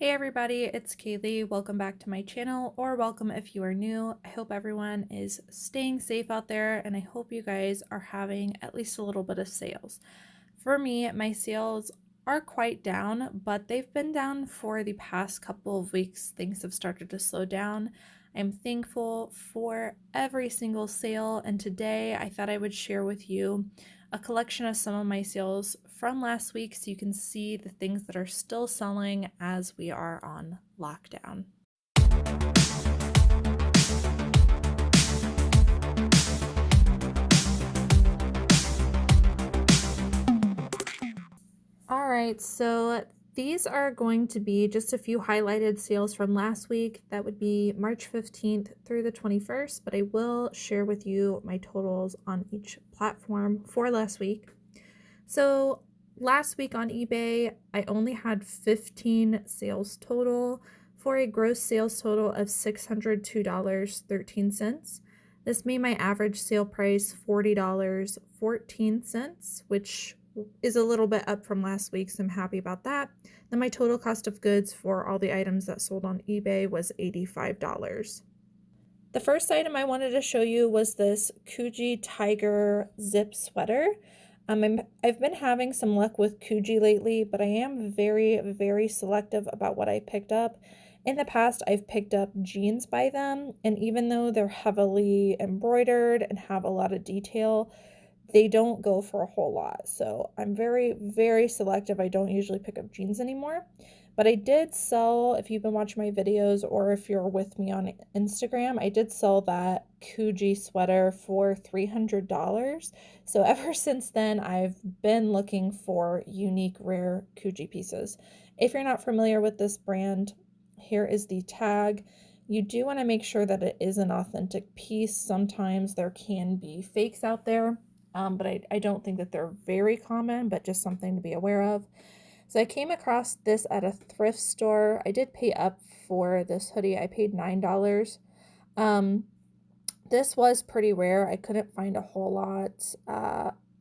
Hey everybody, it's Kaylee. Welcome back to my channel, or welcome if you are new. I hope everyone is staying safe out there, and I hope you guys are having at least a little bit of sales. For me, my sales are quite down, but they've been down for the past couple of weeks. Things have started to slow down. I'm thankful for every single sale, and today I thought I would share with you a collection of some of my sales from last week so you can see the things that are still selling as we are on lockdown. All right, so these are going to be just a few highlighted sales from last week. That would be March 15th through the 21st, but I will share with you my totals on each platform for last week. So last week on eBay, I only had 15 sales total for a gross sales total of $602.13. This made my average sale price $40.14, which is a little bit up from last week, so I'm happy about that. Then my total cost of goods for all the items that sold on eBay was $85. The first item I wanted to show you was this Coogee Tiger zip sweater. I've been having some luck with Coogee lately, but I am very, very selective about what I picked up. In the past, I've picked up jeans by them, and even though they're heavily embroidered and have a lot of detail, they don't go for a whole lot. So I'm very, very selective. I don't usually pick up jeans anymore. But I did sell, if you've been watching my videos or if you're with me on Instagram, I did sell that Coogee sweater for $300. So ever since then, I've been looking for unique, rare Coogee pieces. If you're not familiar with this brand, here is the tag. You do want to make sure that it is an authentic piece. Sometimes there can be fakes out there. But I don't think that they're very common, but just something to be aware of. So I came across this at a thrift store. I did pay up for this hoodie. I paid $9. This was pretty rare. I couldn't find a whole lot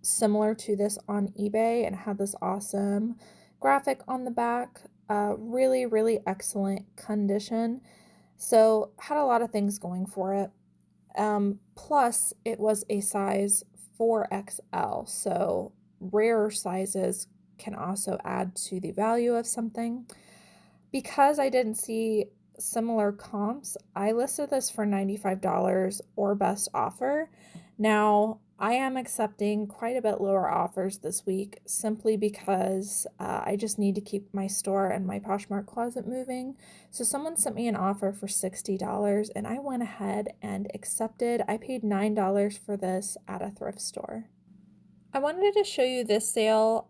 similar to this on eBay, and it had this awesome graphic on the back. Really, really excellent condition. So had a lot of things going for it. Plus, it was a size 4XL, so rarer sizes can also add to the value of something. Because I didn't see similar comps, I listed this for $95 or best offer. Now, I am accepting quite a bit lower offers this week simply because I just need to keep my store and my Poshmark closet moving. So someone sent me an offer for $60 and I went ahead and accepted. I paid $9 for this at a thrift store. I wanted to show you this sale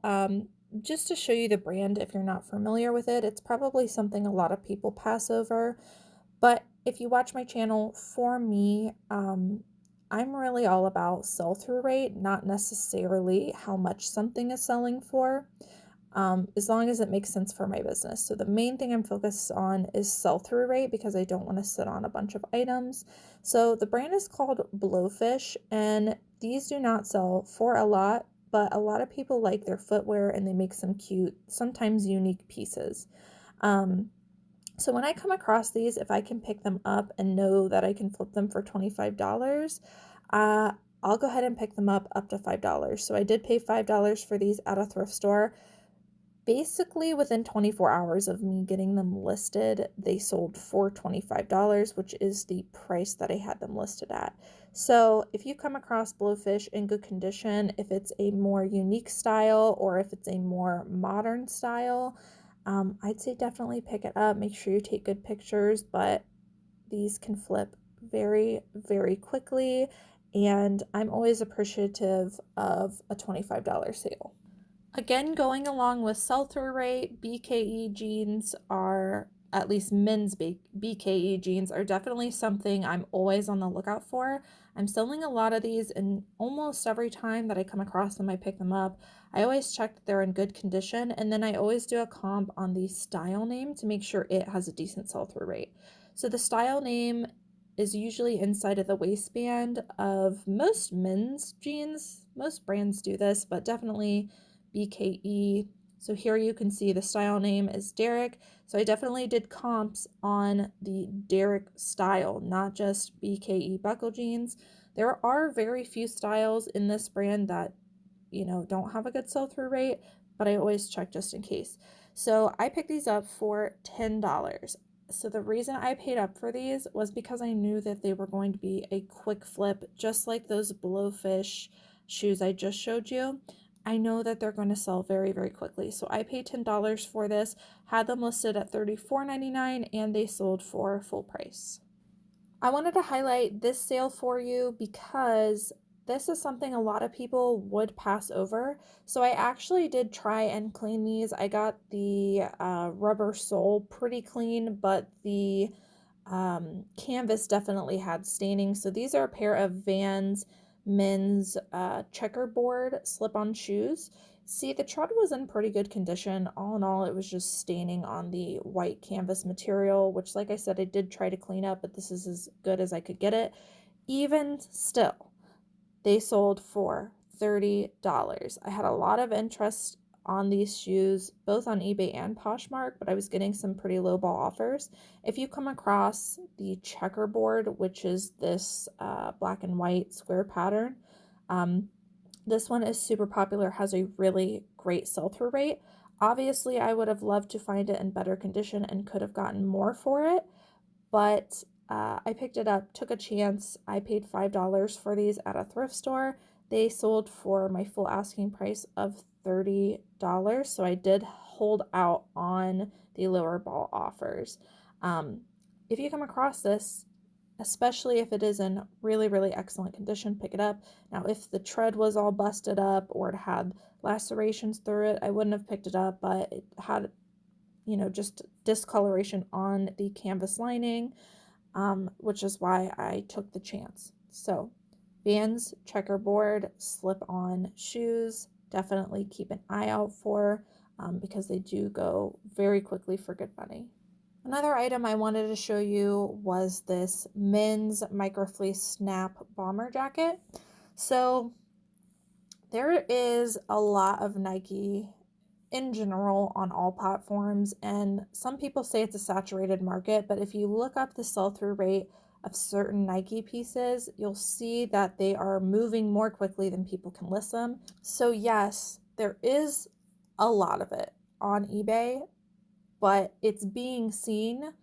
just to show you the brand if you're not familiar with it. It's probably something a lot of people pass over, but if you watch my channel, for me, I'm really all about sell-through rate, not necessarily how much something is selling for, as long as it makes sense for my business. So the main thing I'm focused on is sell-through rate because I don't want to sit on a bunch of items. So the brand is called Blowfish, and these do not sell for a lot, but a lot of people like their footwear and they make some cute, sometimes unique pieces. So when I come across these, if I can pick them up and know that I can flip them for $25, I'll go ahead and pick them up to $5. So I did pay $5 for these at a thrift store. Basically, within 24 hours of me getting them listed, they sold for $25, which is the price that I had them listed at. So if you come across Blowfish in good condition, if it's a more unique style or if it's a more modern style, I'd say definitely pick it up. Make sure you take good pictures, but these can flip very, very quickly, and I'm always appreciative of a $25 sale. Again, going along with sell-through rate, BKE jeans are, at least men's BKE jeans are definitely something I'm always on the lookout for. I'm selling a lot of these, and almost every time that I come across them, I pick them up. I always check that they're in good condition, and then I always do a comp on the style name to make sure it has a decent sell-through rate. So the style name is usually inside of the waistband of most men's jeans. Most brands do this, but definitely BKE So here you can see the style name is Derek. So I definitely did comps on the Derek style, not just BKE buckle jeans. There are very few styles in this brand that, don't have a good sell-through rate, but I always check just in case. So I picked these up for $10. So the reason I paid up for these was because I knew that they were going to be a quick flip, just like those Blowfish shoes I just showed you. I know that they're going to sell very, very quickly. So I paid $10 for this, had them listed at $34.99, and they sold for full price. I wanted to highlight this sale for you because this is something a lot of people would pass over. So I actually did try and clean these. I got the rubber sole pretty clean, but the canvas definitely had staining. So these are a pair of Vans men's checkerboard slip-on shoes. See, the tread was in pretty good condition. All in all, it was just staining on the white canvas material, which, like I said, I did try to clean up, but this is as good as I could get it. Even still, they sold for $30. I had a lot of interest on these shoes, both on eBay and Poshmark, but I was getting some pretty lowball offers. If you come across the checkerboard, which is this black and white square pattern, this one is super popular, has a really great sell-through rate. Obviously, I would have loved to find it in better condition and could have gotten more for it, but I picked it up, took a chance. I paid $5 for these at a thrift store. They sold for my full asking price of $30, so I did hold out on the lower ball offers. If you come across this, especially if it is in really, really excellent condition, pick it up. Now, if the tread was all busted up or it had lacerations through it, I wouldn't have picked it up, but it had, just discoloration on the canvas lining, which is why I took the chance. So, Vans checkerboard slip-on shoes, definitely keep an eye out for because they do go very quickly for good money. Another item I wanted to show you was this men's microfleece snap bomber jacket. So there is a lot of Nike in general on all platforms, and some people say it's a saturated market, but if you look up the sell-through rate of certain Nike pieces, you'll see that they are moving more quickly than people can list them. So yes, there is a lot of it on eBay, but it's being seen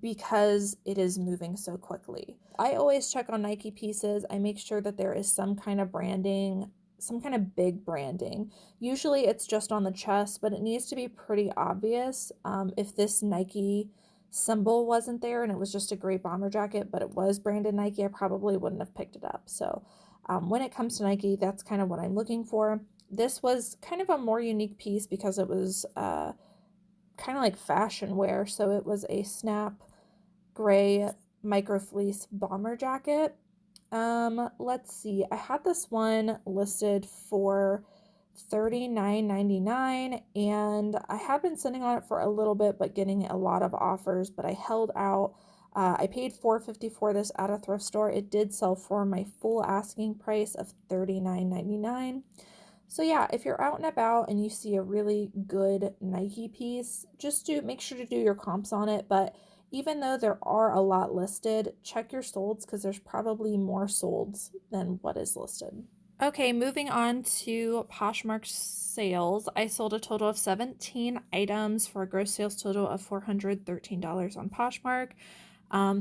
because it is moving so quickly. I always check on Nike pieces. I make sure that there is some kind of branding, some kind of big branding. Usually it's just on the chest, but it needs to be pretty obvious. If this Nike symbol wasn't there and it was just a great bomber jacket, but it was branded Nike, I probably wouldn't have picked it up. So when it comes to Nike, that's kind of what I'm looking for. This was kind of a more unique piece because it was kind of like fashion wear. So it was a snap gray microfleece bomber jacket. Let's see. I had this one listed for $39.99 and I had been sitting on it for a little bit but getting a lot of offers, but I held out. I paid $4.50 for this at a thrift store. It did sell for my full asking price of $39.99. So yeah, if you're out and about and you see a really good Nike piece, just make sure to do your comps on it. But even though there are a lot listed, check your solds because there's probably more solds than what is listed. Okay, moving on to Poshmark sales. I sold a total of 17 items for a gross sales total of $413 on Poshmark.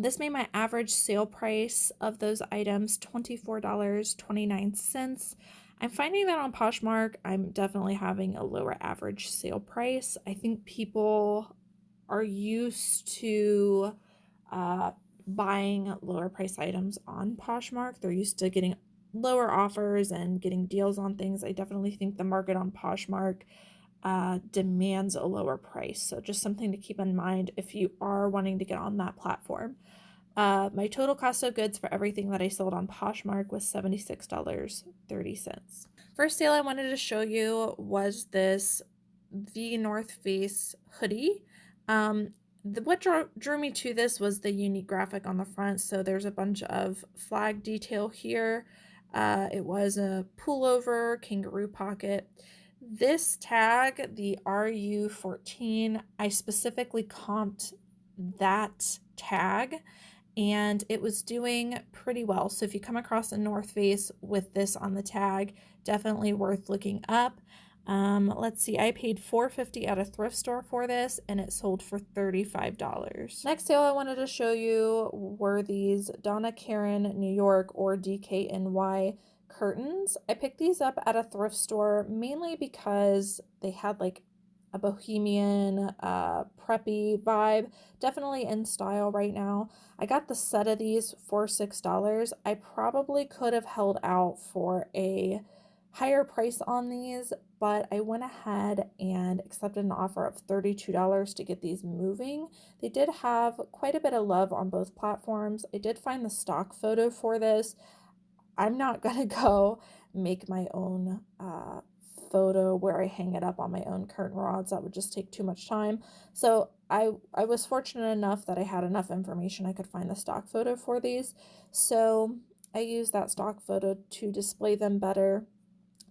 This made my average sale price of those items $24.29. I'm finding that on Poshmark, I'm definitely having a lower average sale price. I think people are used to buying lower price items on Poshmark. They're used to getting lower offers and getting deals on things. I definitely think the market on Poshmark demands a lower price. So just something to keep in mind if you are wanting to get on that platform. My total cost of goods for everything that I sold on Poshmark was $76.30. First sale I wanted to show you was this The North Face hoodie. What drew me to this was the unique graphic on the front. So there's a bunch of flag detail here. It was a pullover, kangaroo pocket. This tag, the RU14, I specifically comped that tag and it was doing pretty well. So if you come across a North Face with this on the tag, definitely worth looking up. Let's see, I paid $4.50 at a thrift store for this and it sold for $35. Next sale I wanted to show you were these Donna Karan New York or DKNY curtains. I picked these up at a thrift store mainly because they had like a bohemian, preppy vibe, definitely in style right now. I got the set of these for $6. I probably could have held out for a higher price on these, but I went ahead and accepted an offer of $32 to get these moving. They did have quite a bit of love on both platforms. I did find the stock photo for this. I'm not gonna go make my own photo where I hang it up on my own curtain rods. That would just take too much time. So I was fortunate enough that I had enough information I could find the stock photo for these. So I used that stock photo to display them better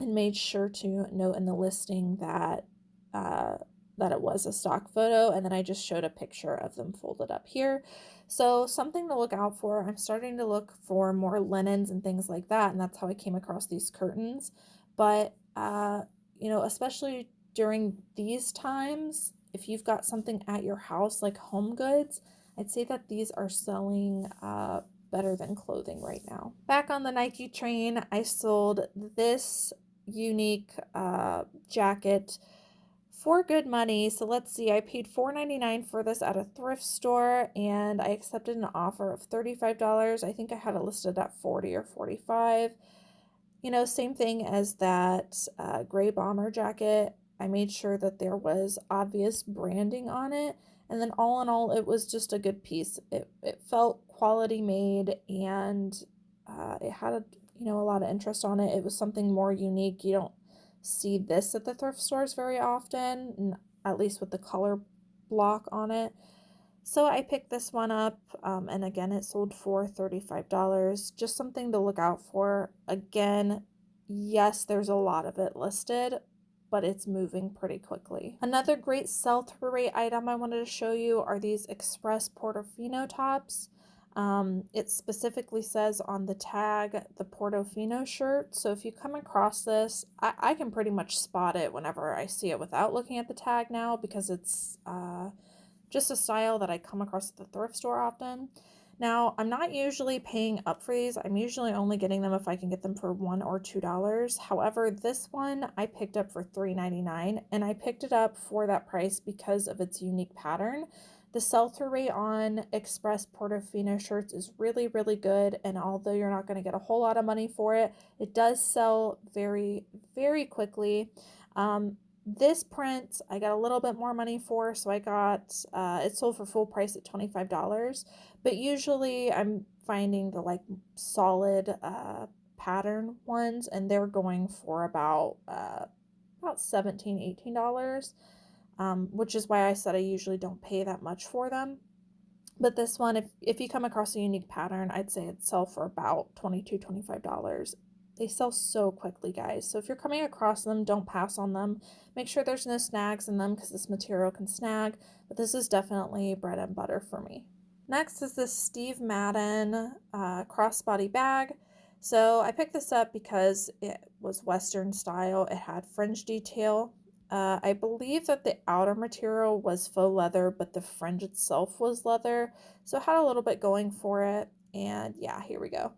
and made sure to note in the listing that that it was a stock photo, and then I just showed a picture of them folded up here. So something to look out for. I'm starting to look for more linens and things like that, and that's how I came across these curtains. But you know, especially during these times, if you've got something at your house like home goods, I'd say that these are selling better than clothing right now. Back on the Nike train, I sold this unique jacket for good money. So let's see, I paid $4.99 for this at a thrift store and I accepted an offer of $35. I think I had it listed at $40 or $45. You know, same thing as that gray bomber jacket. I made sure that there was obvious branding on it. And then all in all, it was just a good piece. It felt quality made and it had a, you know, a lot of interest on it. It was something more unique. You don't see this at the thrift stores very often, at least with the color block on it. So I picked this one up, and again, it sold for $35. Just something to look out for. Again, yes, there's a lot of it listed, but it's moving pretty quickly. Another great sell-through rate item I wanted to show you are these Express Portofino tops. It specifically says on the tag the Portofino shirt. So if you come across this, I can pretty much spot it whenever I see it without looking at the tag now because it's just a style that I come across at the thrift store often. Now, I'm not usually paying up for these. I'm usually only getting them if I can get them for $1 or $2. However, this one I picked up for $3.99, and I picked it up for that price because of its unique pattern. The sell-through rate on Express Portofino shirts is really, really good, and although you're not going to get a whole lot of money for it, it does sell very, very quickly. This print I got a little bit more money for, so I got it sold for full price at $25. But usually I'm finding the like solid pattern ones, and they're going for about $17, $18. Which is why I said I usually don't pay that much for them. But this one, if you come across a unique pattern, I'd say it'd sell for about $22, $25. They sell so quickly, guys. So if you're coming across them, don't pass on them. Make sure there's no snags in them because this material can snag. But this is definitely bread and butter for me. Next is this Steve Madden crossbody bag. So I picked this up because it was Western style. It had fringe detail. I believe that the outer material was faux leather, but the fringe itself was leather. So it had a little bit going for it. And yeah, here we go.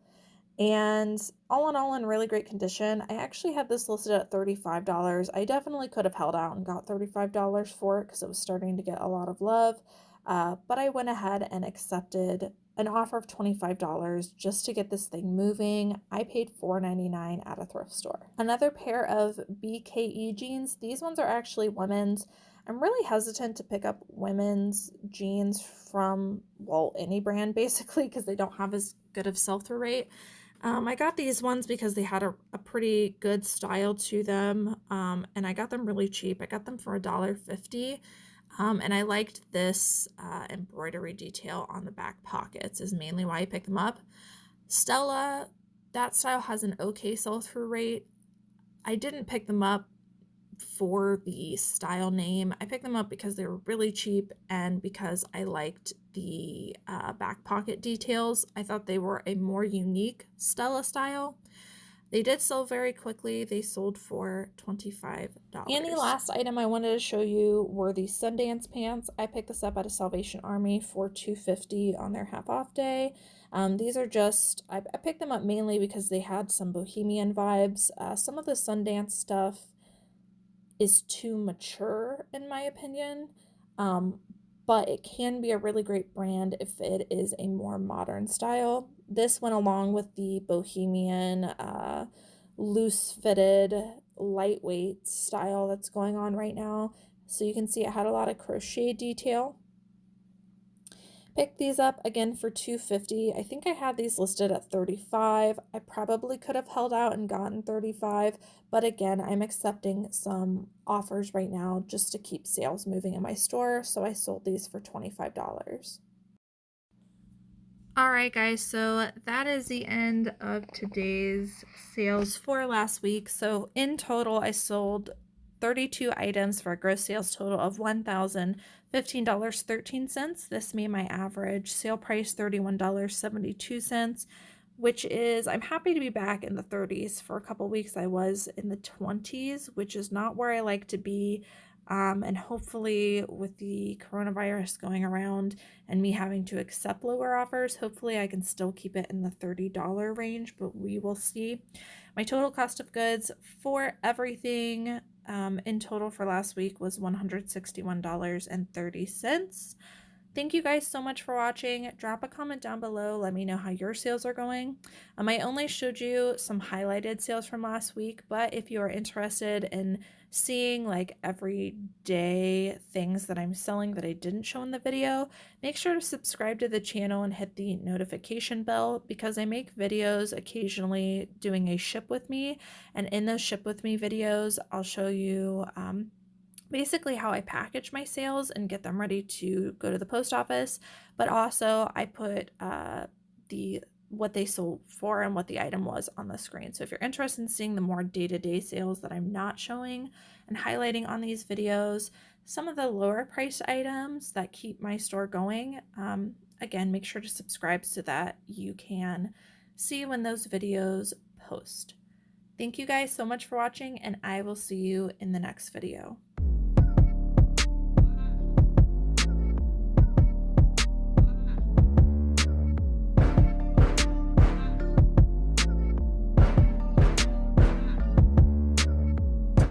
And all in all, in really great condition. I actually had this listed at $35. I definitely could have held out and got $35 for it because it was starting to get a lot of love. But I went ahead and accepted an offer of $25 just to get this thing moving. I paid $4.99 at a thrift store. Another pair of BKE jeans. These ones are actually women's. I'm really hesitant to pick up women's jeans from, well, any brand basically because they don't have as good of sell-through rate. I got these ones because they had a pretty good style to them, and I got them really cheap. I got them for $1.50, and I liked this embroidery detail on the back pockets is mainly why I picked them up. Stella, that style has an okay sell-through rate. I didn't pick them up for the style name. I picked them up because they were really cheap and because I liked the back pocket details. I thought they were a more unique Stella style. They did sell very quickly. They sold for $25. And the last item I wanted to show you were the Sundance pants. I picked this up at a Salvation Army for $2.50 on their half off day. These are just, I picked them up mainly because they had some bohemian vibes. Some of the Sundance stuff is too mature in my opinion, but it can be a really great brand if it is a more modern style. This went along with the bohemian loose fitted lightweight style that's going on right now, so you can see it had a lot of crochet detail. Picked these up again for $2.50. I think I had these listed at $35. I probably could have held out and gotten $35, but again, I'm accepting some offers right now just to keep sales moving in my store, so I sold these for $25. Alright guys, so that is the end of today's sales for last week. So in total, I sold 32 items for a gross sales total of $1,015.13. This made my average sale price $31.72, which is, I'm happy to be back in the 30s. For a couple weeks I was in the 20s, which is not where I like to be. And hopefully with the coronavirus going around and me having to accept lower offers, hopefully I can still keep it in the $30 range, but we will see. My total cost of goods for everything in total for last week was $161.30. Thank you guys so much for watching. Drop a comment down below. Let me know how your sales are going. I only showed you some highlighted sales from last week, but if you are interested in seeing like everyday things that I'm selling that I didn't show in the video, make sure to subscribe to the channel and hit the notification bell, because I make videos occasionally doing a ship with me, and in those ship with me videos I'll show you basically how I package my sales and get them ready to go to the post office, but also I put what they sold for and what the item was on the screen. So if you're interested in seeing the more day-to-day sales that I'm not showing and highlighting on these videos, some of the lower priced items that keep my store going, again, make sure to subscribe so that you can see when those videos post. Thank you guys so much for watching, and I will see you in the next video.